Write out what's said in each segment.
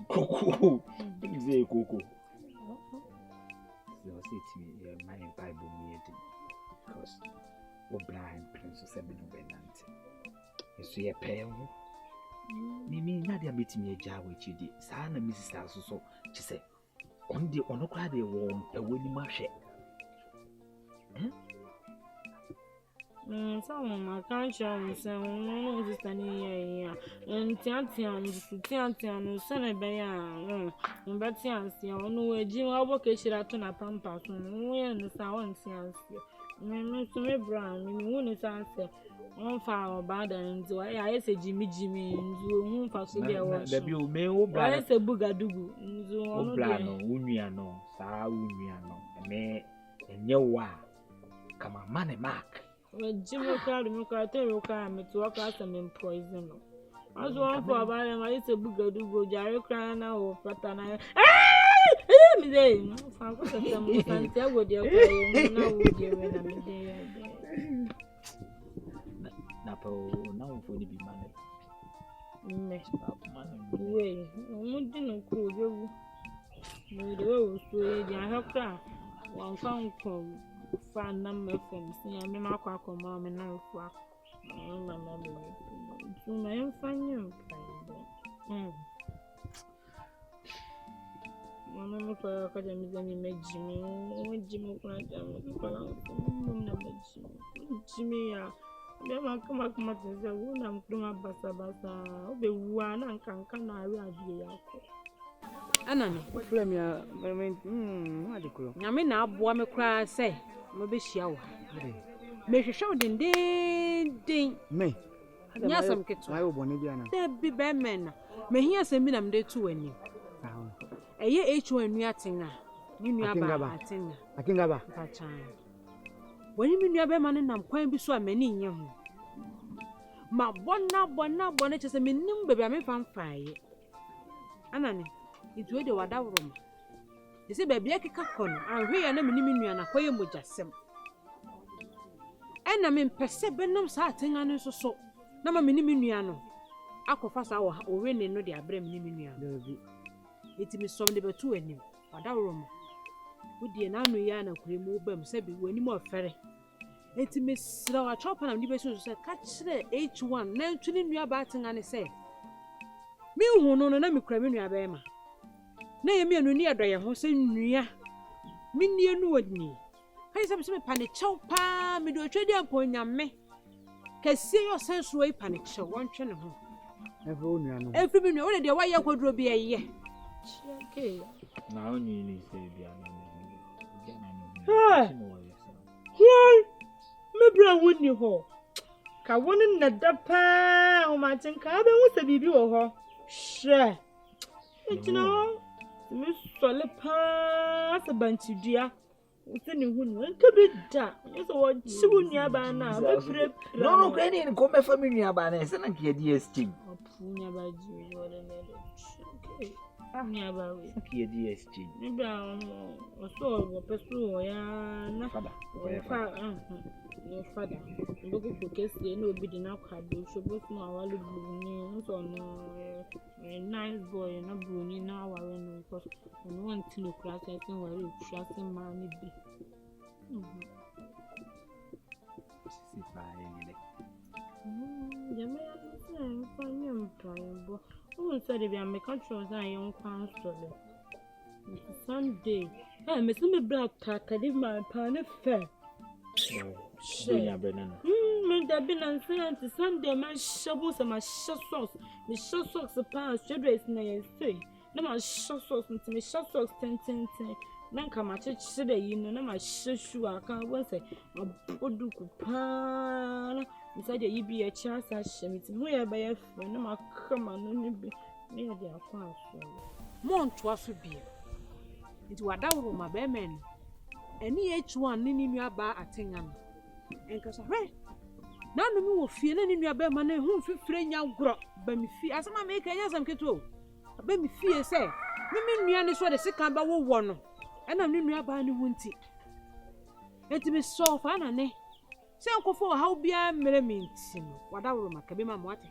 Coco. You say Coco. You say to me, my Bible meeting because we're blind Prince of Seven Benant. You see a pale. Mimi, Nadia meeting me a jar which you did. Sana Mrs. Also, she said, on the onocrade warm a winning marche. Some my conscience and is standing here, and Tiantian, son of Bayan, and Batiancy, no way, Jim, our vocation at a pampas, and the sound science. Mr. Brown, who is answer. One far bad and so I say Jimmy, whom for Sylvia was the bill may obey a boogadugu, Oblano, Uniano, Sa Uniano, and me, and your wa. Come on, money mark. When Jimmy cried, you can't tell me to walk out and poison. I was one for about him, I say boogadugu, Jerry crying or patana. Me day, Santiago, dear, now would you when I'm there. Napo, now for the be money. Way, wouldn't cool you. No, the old story, I have cracked. One found from fan number from seeing me, my quack or mamma, and no quack. Soon I am fine, you. Mamma, for academy, then you made Jimmy, Jimmy. Never come back, Matters, a woman from Bassa, Obe one and can Anna, what flame ya? What do you? I mean, now, boy, me cry, say, maybe show. Make a show, ding, me. Yes, I'm getting my own. There be bad men. May hear some minimum day to any. A year H1 yachting. You know about I think about that time. When you mean you have a man and I'm quite be so many young. My bonnet is a minimum baby, I may find fire. Anani, it's where the water room. You see, baby, I can come. I'm here and I'm in and acquaint with just some. And I mean, perceiving certain and so. No, my minimiano. I could fast our winning no the abram minimiano. It is some number 2 and you, water room. With the Nanuiana could remove them, said be any more ferry. It Miss Slow Chopper and Division said, catch the H1, now tuning your batting and say, me who know no cramming your bema. Nay, me no near Daya Hossein near me near Newdney. I some panic chopper, me do a trading point on me. Can see your sense way panic show one channel. Every minute already why you could be a year. Okay. Now you say, why? Maybe wouldn't you ho? Ka one in the dapa, or my tin cabin was a baby or her. Sure. You know, Miss Solipa, a bunch of dear. What's any one could be that? It's what soon near by now. No, Granny and come for me near by us and I get DST. Oh, Punya by you, okay. Nearby, DST. Maybe I saw a person, yeah, your father. Looking for case, no bidding up card, you should both know our little news on a nice boy and a brony now. I don't know because one thing you class, I think where you trusting money be. The man find him pliable. Who said if I make control, I am counsel. Sunday, I miss me black cat, I leave my pan fair. Share banana. I've been unseen to Sunday, my shovels and my shot socks. The shot socks a pound, straight race near say. No, my shot socks into me shot socks 10. Then come at church today, you know, my shoe. I can't say a bodu pan. Inside you be a chance, I shame it. Where by a friend, no, come on, only be near their farm. Mont was to be. It was that room, my bearman. Any H1 in your bar at Tingham. And cause I none of you will feel any in your bearman whom friend young grot, but me fear as I make a yes, I'm keto. I bet me fear, say, me mean what the second about one. And I'm near any wunty. Let me so fun, and say, Uncle for how be I means, what our room, I can be my water.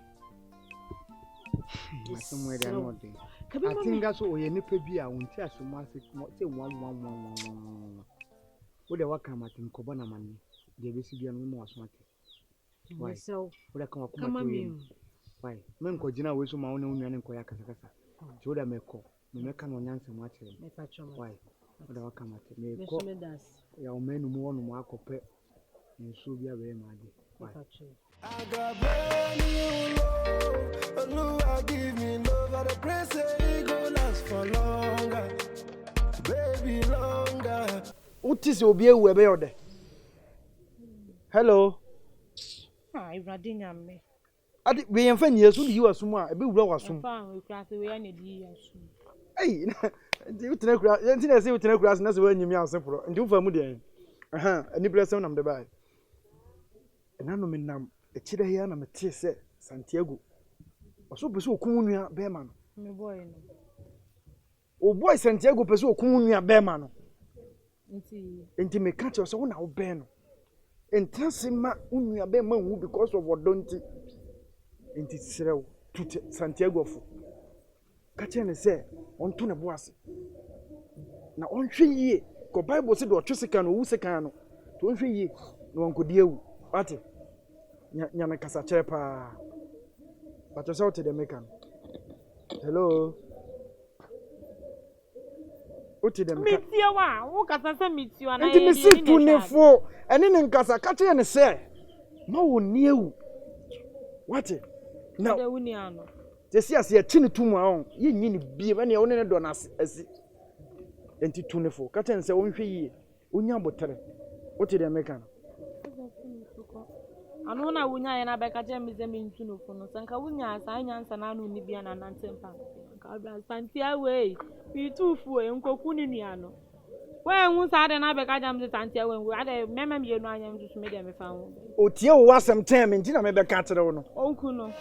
Somewhere there, I think that's what we need to be. I won't tell you much. Say one. What the work come at in Kobana money? The Bisidian more smart. Why so? What I come up with? Why? Men ko jina we so ma wona wonu an ko ya kasa kasa. Ti wo da me ko. Me meka no nyanse mo akere. Why? What the work come at me ko. Ya o menu mu wonu mo akope. Nso bia be ma ade. Why? I got brand new love, I give me love, I pray say it go last for longer, baby longer. Utis obi ewu ebe yode. Hello. Ah, Ibrahim me. Adi we yemfa nyesu di wasum a ebe wura wasum. Fa we kra se we ya na di yasum. Ei, ndi utene kura, ndi na se utene kura na se we nyimi asefro. Ndi ufa mu de. Aha, ani blessem nam de bai. Enano me nam echide hia na mete se Santiago. Oso pese okunua be ma no. Me boy no. O boy Santiago pese okunua be ma no. Enti me catch so na wo be no. Entrance ma unua be ma hu because of odonti. Enti serew to Santiago fo. Catch ne se onto ne boase. Na onhwe yie. Ko Bible say do otweseka no wu seka no. To onhwe yie no onkodi ewu. Ate. Nyame kasa chere pa. But you saw to the Mekan. Hello. Oti dem ka. Mitia wa, wo kasa se mitia na ye. Nti me sit to ne fo. Ene ne nkasa ka che ne se. Ma wo nie ewu. What? Now. De wuni ano. Je si ase chi ne tumu a ye nyi ne bie ba ne wo ne do na asi. Enti to ne fo. Ka che ne se wo nhwe yie. Onya botere. Oti dem Mekan. Ano na wunya ya na beka je mi ze mi ntu no fo no sanka wunya asa nyansa na anu ni bia na nantempa ka bra santia we mi tu fu e nkoku ni nua no we hu sa de na beka jam ze santia we ade mema mi enu anya ntu me de me fa hu otie wo asem tem me nti na me beka kire wo no onku no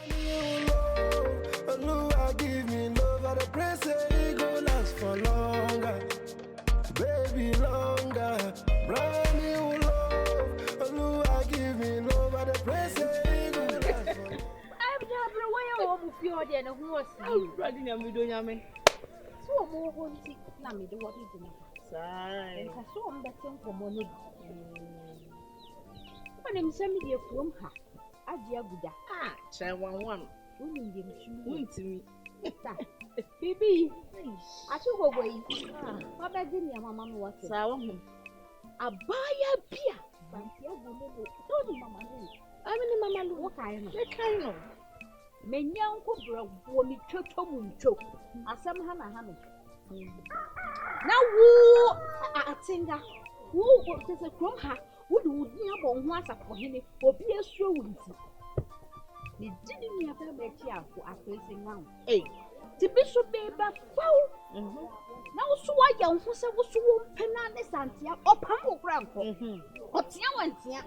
baby longer brand new love I give me love at the press I'm never away of your dear no was running a midonya me so more wanting na me do what is in a sai and so on that thing for money when him send me from her adia guda try one uni dem su untimi bibi achu go boy oba di ni mama me what sa wo ho abaya bia Santiago no no mama no amini mama lu wo kai no e kai no menya nko brabo mi twetwo mu ntwo asem ha na no na wo atinga wo go se krom ha wo du wudi abon ho asafo hene obi asuo wunti ni dini ni aba ba ti afo afese now ti bi so be ba faw na wo so wa ya ho se wo so wo pena ne santia opam wo kra nko otia wantia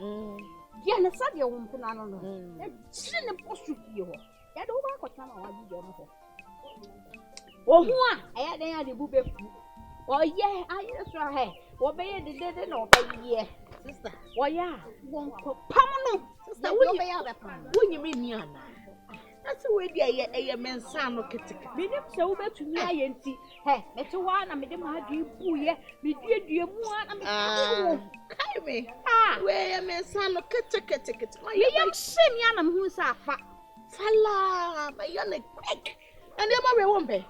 ya na sa de wo pena no no e chi ne posu fie ho ya do ba ko tama wa ji de no ho o ho a ya den ya de bu be fu o ye ayi so ha wo be ye de no ba ye sister wo ya won ko pam no sister wo be ya be pam wo nyime ni ana ase we dia ye mensa no ketika me nim se wo betumi aye nti he me te wa na me de ma adu buye me duedue mu na me kai me we ye mensa no ketika ye yam hye mi ana me hu sa afa fala ba yo ne quick ande ma we won pe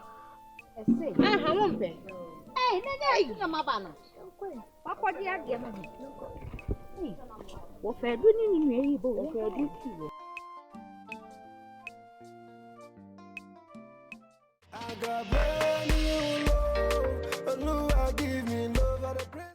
ese ha won pe ne na ma ba na papa di ade ma ni wo fe du ni nu eyi bo wo fe du ti I got brand new love, I give me love at the